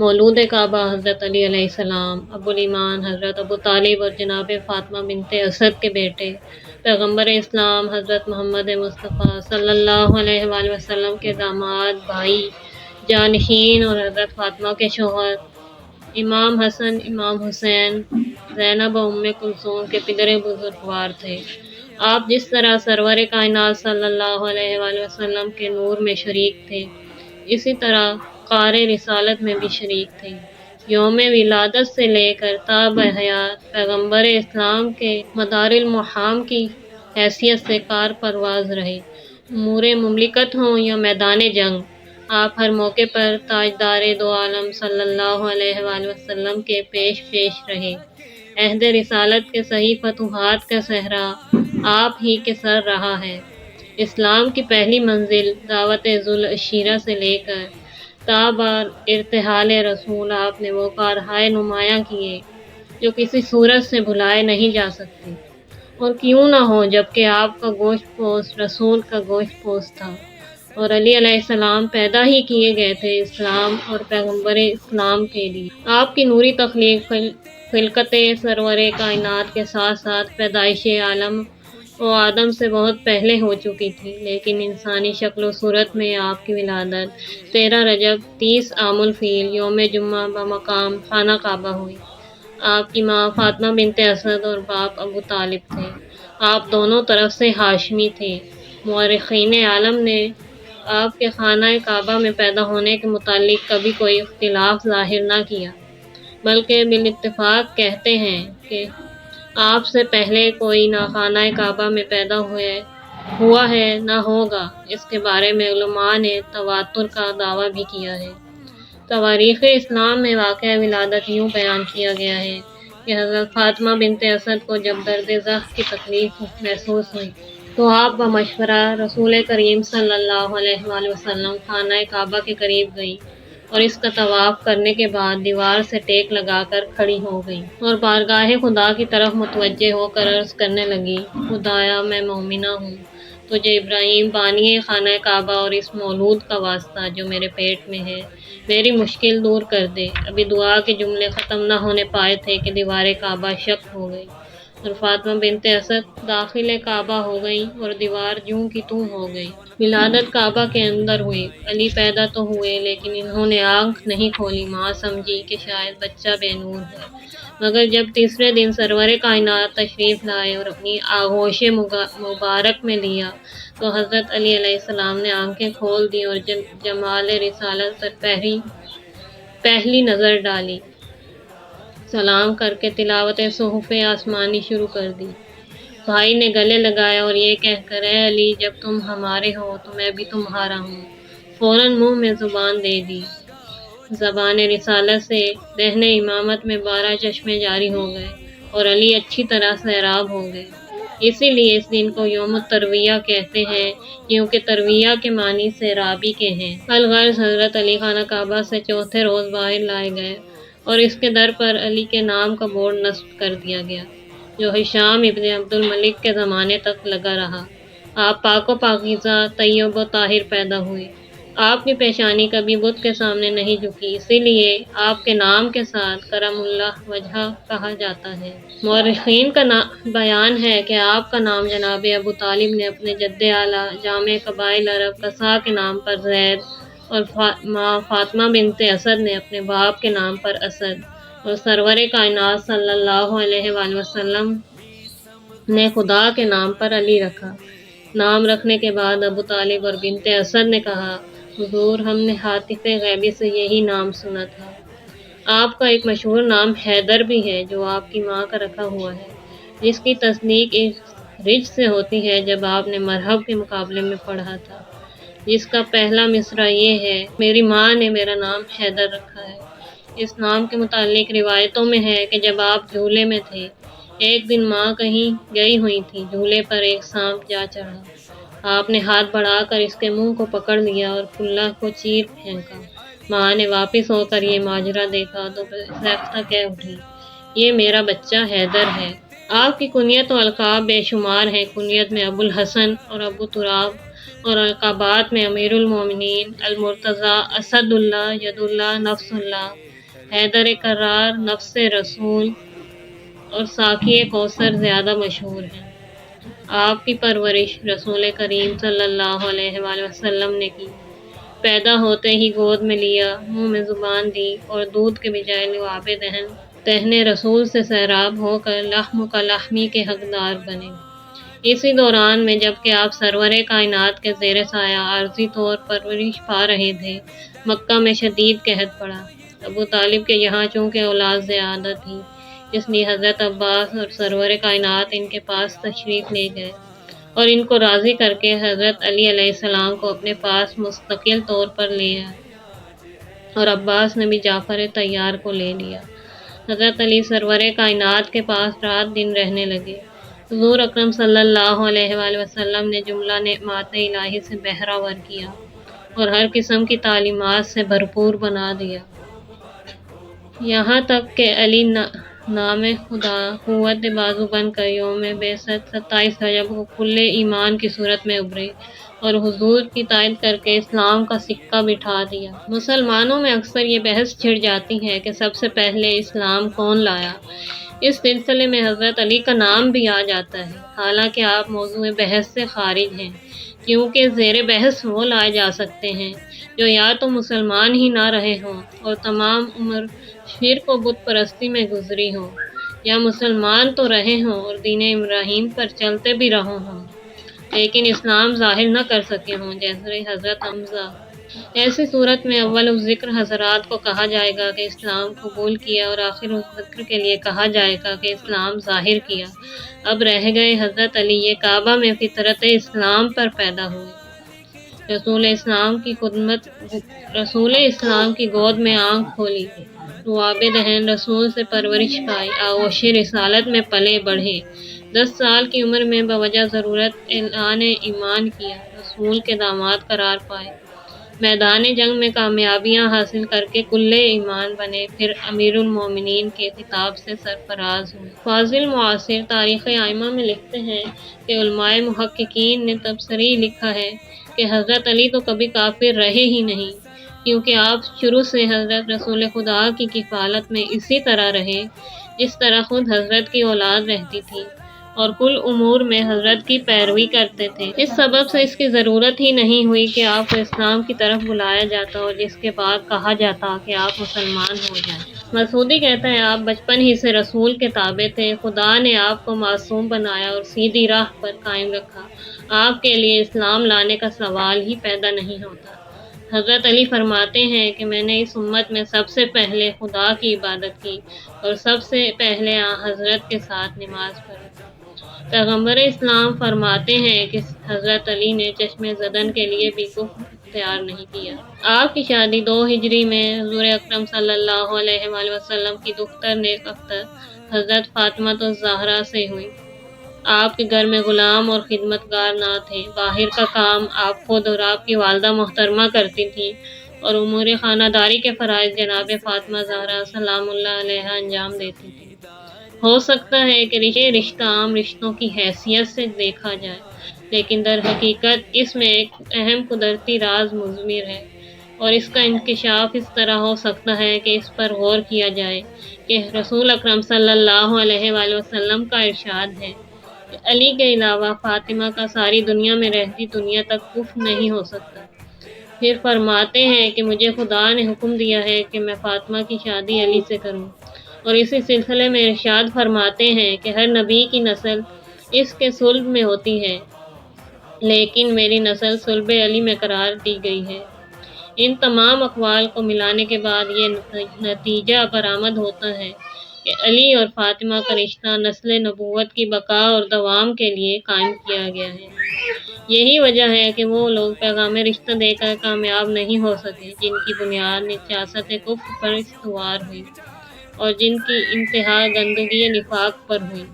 مولود کعبہ حضرت علی علیہ السلام، ابو الایمان حضرت ابو طالب اور جناب فاطمہ بنت اسد کے بیٹے، پیغمبر اسلام حضرت محمد مصطفیٰ صلی اللہ علیہ وآلہ وسلم کے داماد، بھائی، جانشین اور حضرت فاطمہ کے شوہر امام حسن، امام حسین، زینب و ام کلثوم کے پدر بزرگوار تھے۔ آپ جس طرح سرور کائنات صلی اللہ علیہ وآلہ وسلم کے نور میں شریک تھے، اسی طرح قار رسالت میں بھی شریک تھے۔ یوم ولادت سے لے کر تا بحیات پیغمبر اسلام کے مدار المحام کی حیثیت سے کار پرواز رہے۔ امور مملکت ہوں یا میدان جنگ، آپ ہر موقع پر تاجدار دو عالم صلی اللہ علیہ وآلہ وسلم کے پیش رہے۔ عہد رسالت کے صحیح فتوحات کا صحرا آپ ہی کے سر رہا ہے۔ اسلام کی پہلی منزل دعوت ذوالعشیرہ سے لے کر تا بار ارتحال رسول آپ نے وہ کارہائے نمایاں کیے جو کسی صورت سے بھلائے نہیں جا سکتے، اور کیوں نہ ہو جبکہ آپ کا گوشت پوست رسول کا گوشت پوست تھا، اور علی علیہ السلام پیدا ہی کیے گئے تھے اسلام اور پیغمبر اسلام کے لیے۔ آپ کی نوری تخلیق خلقت سرور کائنات کے ساتھ ساتھ پیدائش عالم و آدم سے بہت پہلے ہو چکی تھی، لیکن انسانی شکل و صورت میں آپ کی ولادت 13 رجب 30 عام الفیل یوم جمعہ بمقام خانہ کعبہ ہوئی۔ آپ کی ماں فاطمہ بنت اسد اور باپ ابو طالب تھے۔ آپ دونوں طرف سے ہاشمی تھے۔ مورخین عالم نے آپ کے خانہ کعبہ میں پیدا ہونے کے متعلق کبھی کوئی اختلاف ظاہر نہ کیا، بلکہ بالاتفاق کہتے ہیں کہ آپ سے پہلے کوئی نہ خانہ کعبہ میں پیدا ہوا ہے نہ ہوگا۔ اس کے بارے میں علماء نے تواتر کا دعویٰ بھی کیا ہے۔ تواریخ اسلام میں واقعہ ولادت یوں بیان کیا گیا ہے کہ حضرت فاطمہ بنت اسد کو جب درد ذبح کی تکلیف محسوس ہوئی تو آپ بمشورہ رسول کریم صلی اللہ علیہ وآلہ وسلم خانہ کعبہ کے قریب گئی اور اس کا طواف کرنے کے بعد دیوار سے ٹیک لگا کر کھڑی ہو گئی اور بارگاہ خدا کی طرف متوجہ ہو کر عرض کرنے لگی: خدایا، میں مومنہ ہوں، تجھے ابراہیم بانی خانہ کعبہ اور اس مولود کا واسطہ جو میرے پیٹ میں ہے، میری مشکل دور کر دے۔ ابھی دعا کے جملے ختم نہ ہونے پائے تھے کہ دیوار کعبہ شق ہو گئی اور فاطمہ بنت اسد داخل کعبہ ہو گئی اور دیوار جوں کی توں ہو گئی۔ ولادت کعبہ کے اندر ہوئی۔ علی پیدا تو ہوئے لیکن انہوں نے آنکھ نہیں کھولی۔ ماں سمجھی کہ شاید بچہ بے نور ہے، مگر جب تیسرے دن سرور کائنات تشریف لائے اور اپنی آغوش مبارک میں لیا تو حضرت علی علیہ السلام نے آنکھیں کھول دی اور جمال رسالت پر پہلی نظر ڈالی، سلام کر کے تلاوت صحف آسمانی شروع کر دی۔ بھائی نے گلے لگایا اور یہ کہہ کر: اے علی، جب تم ہمارے ہو تو میں بھی تمہارا ہوں، فوراً منہ میں زبان دے دی۔ زبان رسالت سے دہن امامت میں 12 چشمے جاری ہو گئے اور علی اچھی طرح سیراب ہو گئے۔ اسی لیے اس دن کو یوم الترویہ کہتے ہیں، کیونکہ ترویہ کے معنی سیرابی کے ہیں۔ الغرض حضرت علی خانہ کعبہ سے چوتھے روز باہر لائے گئے اور اس کے در پر علی کے نام کا بورڈ نصب کر دیا گیا جو ہشام ابن عبد الملک کے زمانے تک لگا رہا۔ آپ پاک و پاکیزہ، طیب و طاہر پیدا ہوئے۔ آپ کی پیشانی کبھی بت کے سامنے نہیں جھکی، اسی لیے آپ کے نام کے ساتھ کرم اللہ وجہہ کہا جاتا ہے۔ مورخین کا بیان ہے کہ آپ کا نام جناب ابو طالب نے اپنے جد اعلیٰ جامع قبائل عرب قصا کے نام پر زید اور ماں فاطمہ بنت اسد نے اپنے باپ کے نام پر اسد اور سرور کائنات صلی اللہ علیہ وآلہ وسلم نے خدا کے نام پر علی رکھا۔ نام رکھنے کے بعد ابو طالب اور بنت اسد نے کہا: حضور، ہم نے ہاتف غیبی سے یہی نام سنا تھا۔ آپ کا ایک مشہور نام حیدر بھی ہے جو آپ کی ماں کا رکھا ہوا ہے، جس کی تصدیق اس رج سے ہوتی ہے جب آپ نے مرحب کے مقابلے میں پڑھا تھا، جس کا پہلا مصرع یہ ہے: میری ماں نے میرا نام حیدر رکھا ہے۔ اس نام کے متعلق روایتوں میں ہے کہ جب آپ جھولے میں تھے، ایک دن ماں کہیں گئی ہوئی تھی، جھولے پر ایک سانپ جا چڑھا۔ آپ نے ہاتھ بڑھا کر اس کے منہ کو پکڑ لیا اور کلہ کو چیر پھینکا۔ ماں نے واپس ہو کر یہ ماجرا دیکھا تو سرختہ کہہ اٹھی: یہ میرا بچہ حیدر ہے۔ آپ کی کنیت و القاب بے شمار ہیں۔ کنیت میں ابو الحسن اور ابو تراب، اور القابات میں امیر المومنین، المرتضیٰ، اسد اللہ، ید اللہ، نفس اللہ، حیدر کرار، نفس رسول اور ساقی کوثر زیادہ مشہور ہیں۔ آپ کی پرورش رسول کریم صلی اللہ علیہ وآلہ وسلم نے کی۔ پیدا ہوتے ہی گود میں لیا، منہ میں زبان دی اور دودھ کے بجائے لعاب دہن رسول سے سیراب ہو کر لحم کا لحمی کے حقدار بنے۔ اسی دوران میں جبکہ آپ سرور کائنات کے زیر سایہ عارضی طور پر پرورش پا رہے تھے، مکہ میں شدید قحط پڑا۔ ابو طالب کے یہاں چونکہ اولاد زیادہ تھی، اس لیے حضرت عباس اور سرور کائنات ان کے پاس تشریف لے گئے اور ان کو راضی کر کے حضرت علی علیہ السلام کو اپنے پاس مستقل طور پر لے آئے اور عباس نے بھی جعفر طیار کو لے لیا۔ حضرت علی سرور کائنات کے پاس رات دن رہنے لگے۔ حضور اکرم صلی اللہ علیہ وآلہ وسلم نے جملہ نعمات الہی سے بہرہ ور کیا اور ہر قسم کی تعلیمات سے بھرپور بنا دیا، یہاں تک کہ علی نام خدا قوت بازو بن کر یوم بعثت 27 رجب کو کل ایمان کی صورت میں ابھرے اور حضور کی تائید کر کے اسلام کا سکہ بٹھا دیا۔ مسلمانوں میں اکثر یہ بحث چھڑ جاتی ہے کہ سب سے پہلے اسلام کون لایا۔ اس سلسلے میں حضرت علی کا نام بھی آ جاتا ہے، حالانکہ آپ موضوع بحث سے خارج ہیں، کیونکہ زیر بحث وہ لائے جا سکتے ہیں جو یا تو مسلمان ہی نہ رہے ہوں اور تمام عمر شرک و بت پرستی میں گزری ہوں، یا مسلمان تو رہے ہوں اور دین ابراہیم پر چلتے بھی رہے ہوں لیکن اسلام ظاہر نہ کر سکے ہوں، جیسے حضرت حمزہ۔ ایسی صورت میں اول الذکر حضرات کو کہا جائے گا کہ اسلام قبول کیا اور آخر الذکر کے لیے کہا جائے گا کہ اسلام ظاہر کیا۔ اب رہ گئے حضرت علی، یہ کعبہ میں فطرت اسلام پر پیدا ہوئے، رسول اسلام کی گود میں آنکھ کھولی، لعاب دہن رسول سے پرورش پائی، آغوش رسالت میں پلے بڑھے، 10 سال کی عمر میں بوجہ ضرورت اعلان ایمان کیا، رسول کے داماد قرار پائے، میدان جنگ میں کامیابیاں حاصل کر کے کل ایمان بنے، پھر امیر المومنین کے خطاب سے سرفراز ہوئے۔ فاضل معاصر تاریخ ائمہ میں لکھتے ہیں کہ علماء محققین نے تبصرہ لکھا ہے کہ حضرت علی تو کبھی کافر رہے ہی نہیں، کیونکہ آپ شروع سے حضرت رسول خدا کی کفالت میں اسی طرح رہے جس طرح خود حضرت کی اولاد رہتی تھی اور کل امور میں حضرت کی پیروی کرتے تھے۔ اس سبب سے اس کی ضرورت ہی نہیں ہوئی کہ آپ کو اسلام کی طرف بلایا جاتا اور جس کے بعد کہا جاتا کہ آپ مسلمان ہو جائیں۔ مسعودی کہتا ہے آپ بچپن ہی سے رسول کے تابع تھے، خدا نے آپ کو معصوم بنایا اور سیدھی راہ پر قائم رکھا، آپ کے لیے اسلام لانے کا سوال ہی پیدا نہیں ہوتا۔ حضرت علی فرماتے ہیں کہ میں نے اس امت میں سب سے پہلے خدا کی عبادت کی اور سب سے پہلے حضرت کے ساتھ نماز پڑھی۔ پیغمبر اسلام فرماتے ہیں کہ حضرت علی نے چشم زدن کے لیے بھی کفر اختیار نہیں کیا۔ آپ کی شادی 2 ہجری میں حضور اکرم صلی اللہ علیہ وآلہ وسلم کی دختر نیک اختر حضرت فاطمہ الزہرا سے ہوئی۔ آپ کے گھر میں غلام اور خدمتگار نہ تھے، باہر کا کام آپ خود اور آپ کی والدہ محترمہ کرتی تھیں اور امور خانہ داری کے فرائض جناب فاطمہ زہرا سلام اللہ علیہا انجام دیتی تھیں۔ ہو سکتا ہے کہ یہ رشتہ عام رشتوں کی حیثیت سے دیکھا جائے، لیکن در حقیقت اس میں ایک اہم قدرتی راز مضمر ہے اور اس کا انکشاف اس طرح ہو سکتا ہے کہ اس پر غور کیا جائے کہ رسول اکرم صلی اللہ علیہ وآلہ وسلم کا ارشاد ہے کہ علی کے علاوہ فاطمہ کا ساری دنیا میں رہتی دنیا تک کفر نہیں ہو سکتا۔ پھر فرماتے ہیں کہ مجھے خدا نے حکم دیا ہے کہ میں فاطمہ کی شادی علی سے کروں، اور اسی سلسلے میں ارشاد فرماتے ہیں کہ ہر نبی کی نسل اس کے صلب میں ہوتی ہے، لیکن میری نسل صلب علی میں قرار دی گئی ہے۔ ان تمام اقوال کو ملانے کے بعد یہ نتیجہ برآمد ہوتا ہے کہ علی اور فاطمہ کا رشتہ نسل نبوت کی بقا اور دوام کے لیے قائم کیا گیا ہے۔ یہی وجہ ہے کہ وہ لوگ پیغام رشتہ دے کر کامیاب نہیں ہو سکے جن کی بنیاد نجاست کفر پر استوار ہوئی اور جن کی انتہا گندگی نفاق پر ہوئی۔